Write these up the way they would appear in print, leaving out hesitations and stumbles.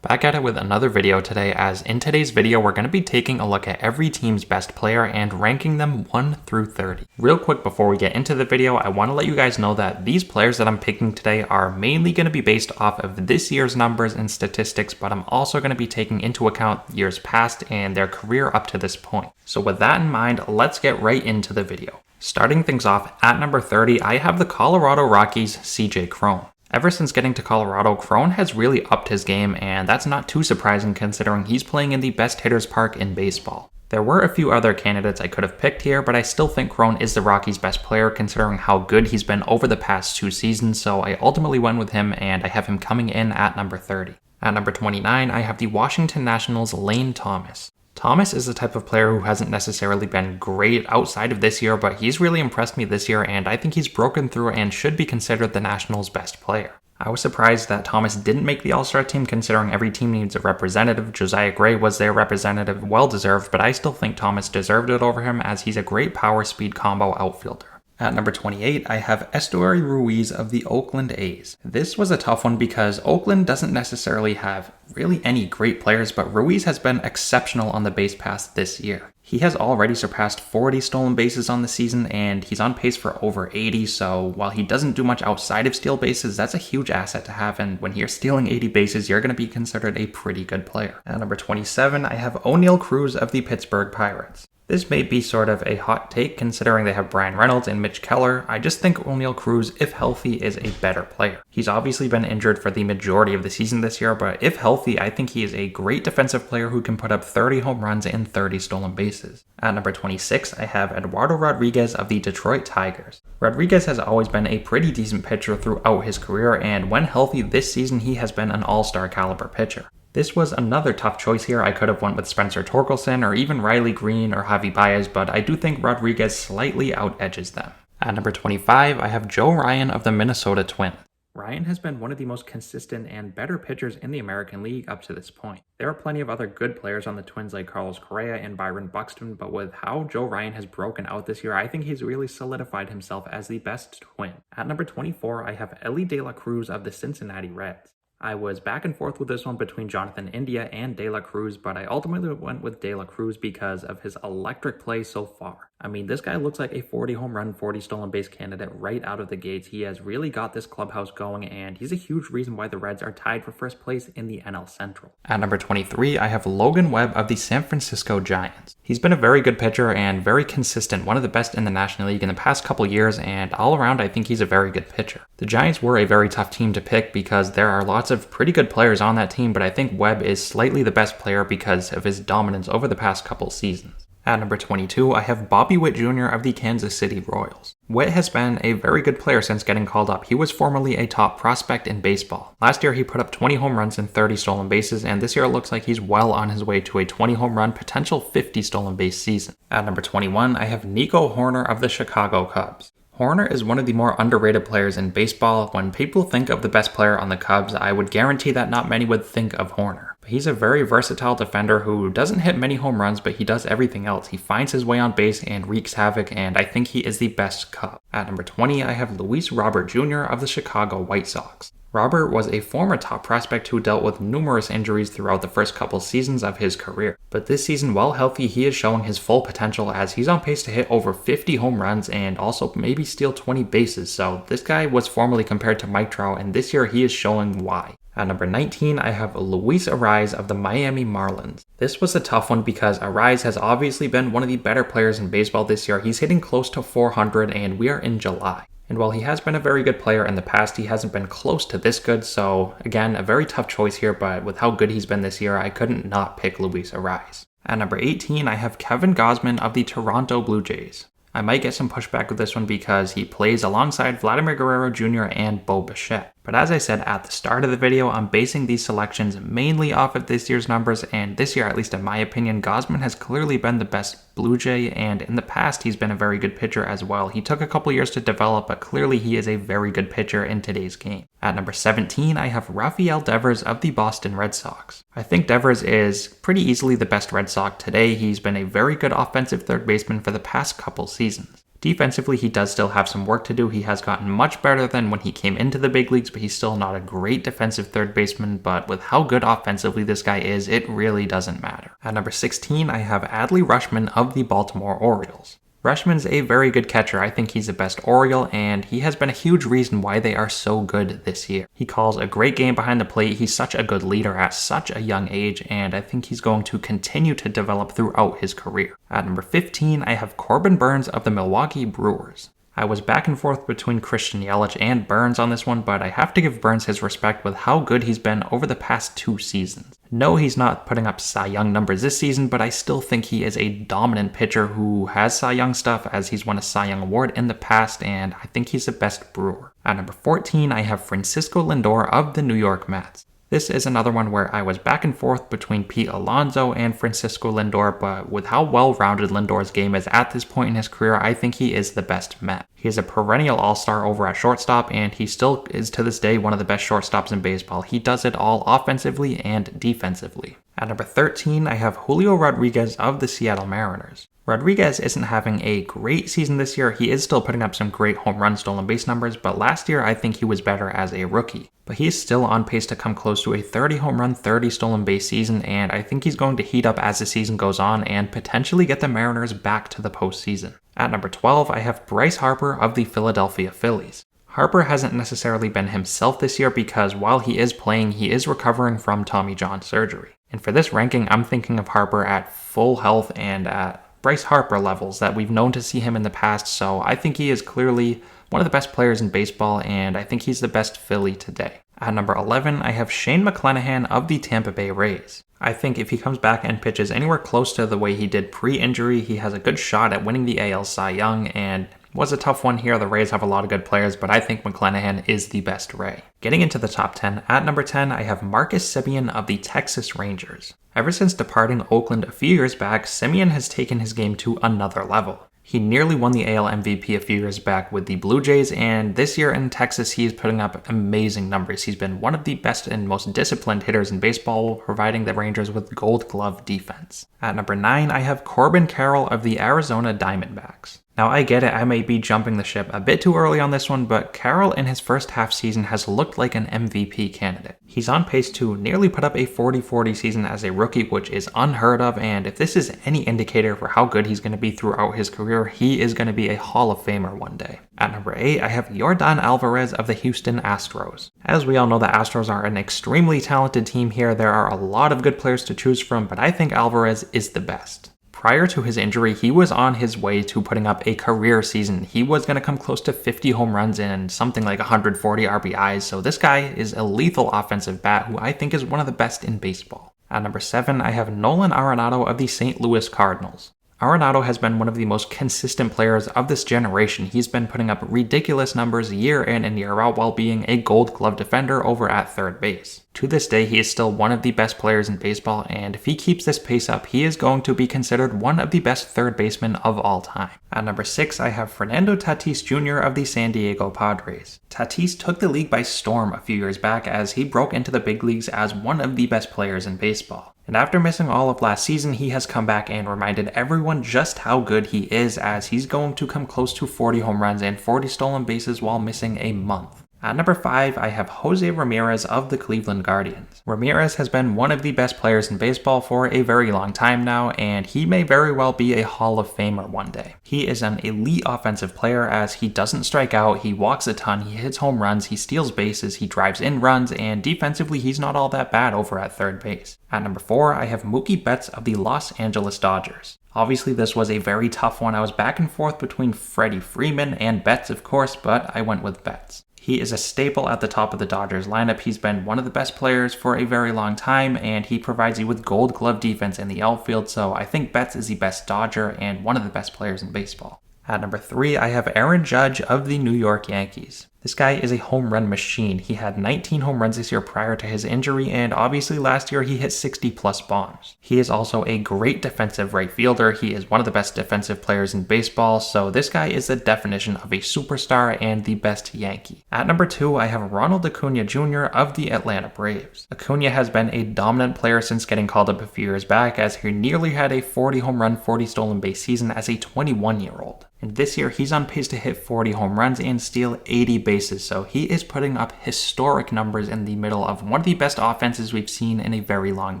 Back at it with another video today, as in today's video we're going to be taking a look at every team's best player and ranking them 1 through 30. Real quick before we get into the video, I want to let you guys know that these players that I'm picking today are mainly going to be based off of this year's numbers and statistics, but I'm also going to be taking into account years past and their career up to this point. So with that in mind, let's get right into the video. Starting things off at number 30, I have the Colorado Rockies' CJ Cron. Ever since getting to Colorado, Cron has really upped his game, and that's not too surprising considering he's playing in the best hitter's park in baseball. There were a few other candidates I could have picked here, but I still think Cron is the Rockies' best player considering how good he's been over the past 2 seasons, so I ultimately went with him and I have him coming in at number 30. At number 29, I have the Washington Nationals' Lane Thomas. Thomas is the type of player who hasn't necessarily been great outside of this year, but he's really impressed me this year and I think he's broken through and should be considered the Nationals' best player. I was surprised that Thomas didn't make the All-Star team considering every team needs a representative. Josiah Gray was their representative, well deserved, but I still think Thomas deserved it over him as he's a great power-speed combo outfielder. At number 28, I have Esteury Ruiz of the Oakland A's. This was a tough one because Oakland doesn't necessarily have really any great players, but Ruiz has been exceptional on the base paths this year. He has already surpassed 40 stolen bases on the season, and he's on pace for over 80, so while he doesn't do much outside of steal bases, that's a huge asset to have, and when you're stealing 80 bases, you're going to be considered a pretty good player. At number 27, I have Oneil Cruz of the Pittsburgh Pirates. This may be sort of a hot take considering they have Brian Reynolds and Mitch Keller. I just think Oneil Cruz, if healthy, is a better player. He's obviously been injured for the majority of the season this year, but if healthy, I think he is a great defensive player who can put up 30 home runs and 30 stolen bases. At number 26, I have Eduardo Rodriguez of the Detroit Tigers. Rodriguez has always been a pretty decent pitcher throughout his career, and when healthy this season, he has been an all-star caliber pitcher. This was another tough choice here. I could have went with Spencer Torkelson or even Riley Green or Javi Baez, but I do think Rodriguez slightly out-edges them. At number 25, I have Joe Ryan of the Minnesota Twins. Ryan has been one of the most consistent and better pitchers in the American League up to this point. There are plenty of other good players on the Twins like Carlos Correa and Byron Buxton, but with how Joe Ryan has broken out this year, I think he's really solidified himself as the best Twin. At number 24, I have Elly De La Cruz of the Cincinnati Reds. I was back and forth with this one between Jonathan India and De La Cruz, but I ultimately went with De La Cruz because of his electric play so far. I mean, this guy looks like a 40 home run, 40 stolen base candidate right out of the gates. He has really got this clubhouse going, and he's a huge reason why the Reds are tied for first place in the NL Central. At number 23, I have Logan Webb of the San Francisco Giants. He's been a very good pitcher and very consistent, one of the best in the National League in the past couple years, and all around I think he's a very good pitcher. The Giants were a very tough team to pick because there are lots of pretty good players on that team, but I think Webb is slightly the best player because of his dominance over the past couple seasons. At number 22, I have Bobby Witt Jr. of the Kansas City Royals. Witt has been a very good player since getting called up. He was formerly a top prospect in baseball. Last year, he put up 20 home runs and 30 stolen bases, and this year it looks like he's well on his way to a 20 home run, potential 50 stolen base season. At number 21, I have Nico Hoerner of the Chicago Cubs. Hoerner is one of the more underrated players in baseball. When people think of the best player on the Cubs, I would guarantee that not many would think of Hoerner. But he's a very versatile defender who doesn't hit many home runs, but he does everything else. He finds his way on base and wreaks havoc, and I think he is the best Cub. At number 20, I have Luis Robert Jr. of the Chicago White Sox. Robert was a former top prospect who dealt with numerous injuries throughout the first couple seasons of his career. But this season, while healthy, he is showing his full potential as he's on pace to hit over 50 home runs and also maybe steal 20 bases. So this guy was formerly compared to Mike Trout, and this year he is showing why. At number 19, I have Luis Arraez of the Miami Marlins. This was a tough one because Arraez has obviously been one of the better players in baseball this year. He's hitting close to 400 and we are in July. And while he has been a very good player in the past, he hasn't been close to this good, so again, a very tough choice here, but with how good he's been this year, I couldn't not pick Luis Arraez. At number 18, I have Kevin Gausman of the Toronto Blue Jays. I might get some pushback with this one because he plays alongside Vladimir Guerrero Jr. and Bo Bichette. But as I said at the start of the video, I'm basing these selections mainly off of this year's numbers, and this year, at least in my opinion, Gausman has clearly been the best Blue Jay, and in the past, he's been a very good pitcher as well. He took a couple years to develop, but clearly he is a very good pitcher in today's game. At number 17, I have Rafael Devers of the Boston Red Sox. I think Devers is pretty easily the best Red Sox today. He's been a very good offensive third baseman for the past couple seasons. Defensively, he does still have some work to do. He has gotten much better than when he came into the big leagues, but he's still not a great defensive third baseman. But with how good offensively this guy is, it really doesn't matter. At number 16, I have Adley Rutschman of the Baltimore Orioles. Rutschman's a very good catcher. I think he's the best Oriole, and he has been a huge reason why they are so good this year. He calls a great game behind the plate. He's such a good leader at such a young age, and I think he's going to continue to develop throughout his career. At number 15, I have Corbin Burnes of the Milwaukee Brewers. I was back and forth between Christian Yelich and Burnes on this one, but I have to give Burnes his respect with how good he's been over the past 2 seasons. No, he's not putting up Cy Young numbers this season, but I still think he is a dominant pitcher who has Cy Young stuff, as he's won a Cy Young award in the past, and I think he's the best Brewer. At number 14, I have Francisco Lindor of the New York Mets. This is another one where I was back and forth between Pete Alonso and Francisco Lindor, but with how well-rounded Lindor's game is at this point in his career, I think he is the best Met. He is a perennial all-star over at shortstop, and he still is to this day one of the best shortstops in baseball. He does it all offensively and defensively. At number 13, I have Julio Rodriguez of the Seattle Mariners. Rodriguez isn't having a great season this year. He is still putting up some great home run stolen base numbers, but last year I think he was better as a rookie. But he is still on pace to come close to a 30 home run, 30 stolen base season, and I think he's going to heat up as the season goes on and potentially get the Mariners back to the postseason. At number 12, I have Bryce Harper of the Philadelphia Phillies. Harper hasn't necessarily been himself this year because while he is playing, he is recovering from Tommy John surgery. And for this ranking, I'm thinking of Harper at full health and at Bryce Harper levels that we've known to see him in the past, so I think he is clearly one of the best players in baseball, and I think he's the best Philly today. At number 11, I have Shane McClanahan of the Tampa Bay Rays. I think if he comes back and pitches anywhere close to the way he did pre-injury, he has a good shot at winning the AL Cy Young, and was a tough one here. The Rays have a lot of good players, but I think McClanahan is the best Ray. Getting into the top 10, at number 10, I have Marcus Semien of the Texas Rangers. Ever since departing Oakland a few years back, Semien has taken his game to another level. He nearly won the AL MVP a few years back with the Blue Jays, and this year in Texas, he is putting up amazing numbers. He's been one of the best and most disciplined hitters in baseball, providing the Rangers with Gold Glove defense. At number 9, I have Corbin Carroll of the Arizona Diamondbacks. Now, I get it, I may be jumping the ship a bit too early on this one, but Carroll in his first half season has looked like an MVP candidate. He's on pace to nearly put up a 40-40 season as a rookie, which is unheard of, and if this is any indicator for how good he's going to be throughout his career, he is going to be a Hall of Famer one day. At number 8, I have Yordan Alvarez of the Houston Astros. As we all know, the Astros are an extremely talented team here. There are a lot of good players to choose from, but I think Alvarez is the best. Prior to his injury, he was on his way to putting up a career season. He was going to come close to 50 home runs and something like 140 RBIs, so this guy is a lethal offensive bat who I think is one of the best in baseball. At number 7, I have Nolan Arenado of the St. Louis Cardinals. Arenado has been one of the most consistent players of this generation. He's been putting up ridiculous numbers year in and year out while being a Gold Glove defender over at third base. To this day, he is still one of the best players in baseball, and if he keeps this pace up, he is going to be considered one of the best third basemen of all time. At number 6, I have Fernando Tatis Jr. of the San Diego Padres. Tatis took the league by storm a few years back as he broke into the big leagues as one of the best players in baseball. And after missing all of last season, he has come back and reminded everyone just how good he is, as he's going to come close to 40 home runs and 40 stolen bases while missing a month. At number 5, I have Jose Ramirez of the Cleveland Guardians. Ramirez has been one of the best players in baseball for a very long time now, and he may very well be a Hall of Famer one day. He is an elite offensive player as he doesn't strike out, he walks a ton, he hits home runs, he steals bases, he drives in runs, and defensively he's not all that bad over at third base. At number 4, I have Mookie Betts of the Los Angeles Dodgers. Obviously, this was a very tough one. I was back and forth between Freddie Freeman and Betts, of course, but I went with Betts. He is a staple at the top of the Dodgers lineup. He's been one of the best players for a very long time, and he provides you with Gold Glove defense in the outfield, so I think Betts is the best Dodger and one of the best players in baseball. At number 3, I have Aaron Judge of the New York Yankees. This guy is a home run machine. He had 19 home runs this year prior to his injury, and obviously last year he hit 60 plus bombs. He is also a great defensive right fielder. He is one of the best defensive players in baseball, so this guy is the definition of a superstar and the best Yankee. At number 2, I have Ronald Acuna Jr. of the Atlanta Braves. Acuna has been a dominant player since getting called up a few years back, as he nearly had a 40 home run, 40 stolen base season as a 21-year-old. And this year, he's on pace to hit 40 home runs and steal 80 bases, so he is putting up historic numbers in the middle of one of the best offenses we've seen in a very long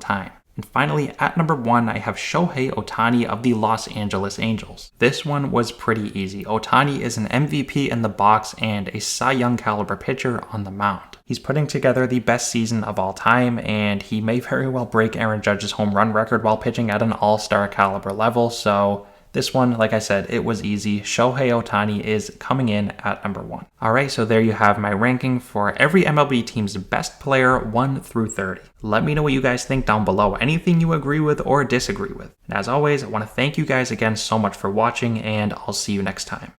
time. And finally, at number 1, I have Shohei Ohtani of the Los Angeles Angels. This one was pretty easy. Ohtani is an MVP in the box and a Cy Young caliber pitcher on the mound. He's putting together the best season of all time, and he may very well break Aaron Judge's home run record while pitching at an all-star caliber level, so this one, like I said, it was easy. Shohei Ohtani is coming in at number 1. Alright, so there you have my ranking for every MLB team's best player 1 through 30. Let me know what you guys think down below, anything you agree with or disagree with. And as always, I want to thank you guys again so much for watching, and I'll see you next time.